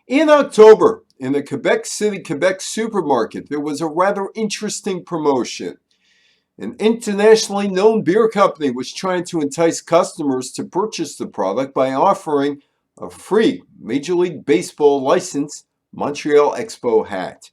In October, in the Quebec City, Quebec supermarket, there was a rather interesting promotion. An internationally known beer company was trying to entice customers to purchase the product by offering a free Major League Baseball licensed Montreal Expo hat.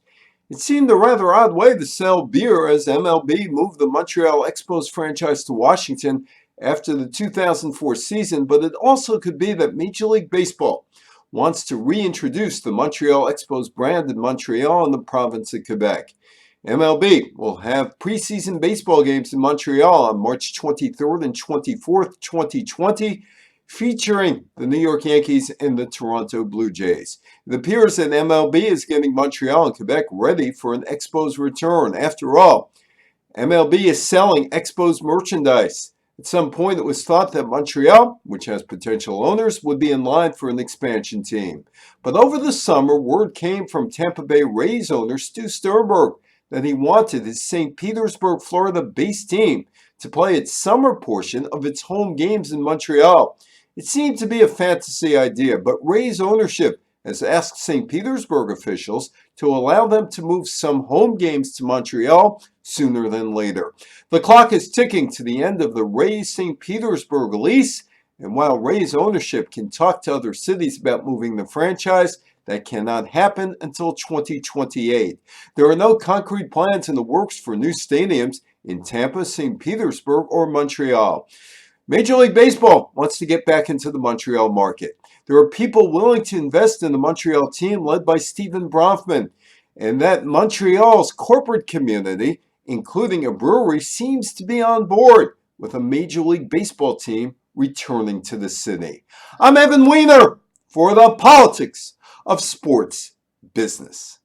It seemed a rather odd way to sell beer as MLB moved the Montreal Expos franchise to Washington after the 2004 season, but it also could be that Major League Baseball wants to reintroduce the Montreal Expos brand in Montreal and the province of Quebec. MLB will have preseason baseball games in Montreal on March 23rd and 24th, 2020, featuring the New York Yankees and the Toronto Blue Jays. It appears that MLB is getting Montreal and Quebec ready for an Expos return. After all, MLB is selling Expos merchandise. At some point, it was thought that Montreal, which has potential owners, would be in line for an expansion team. But over the summer, word came from Tampa Bay Rays owner Stu Sternberg that he wanted his St. Petersburg, Florida-based team to play its summer portion of its home games in Montreal. It seemed to be a fantasy idea, but Rays ownership has asked St. Petersburg officials to allow them to move some home games to Montreal sooner than later. The clock is ticking to the end of the Rays St. Petersburg lease, and while Rays ownership can talk to other cities about moving the franchise, that cannot happen until 2028. There are no concrete plans in the works for new stadiums in Tampa, St. Petersburg, or Montreal. Major League Baseball wants to get back into the Montreal market. There are people willing to invest in the Montreal team led by Stephen Bronfman, and that Montreal's corporate community, including a brewery, seems to be on board with a Major League Baseball team returning to the city. I'm Evan Weiner for the Politics of Sports Business.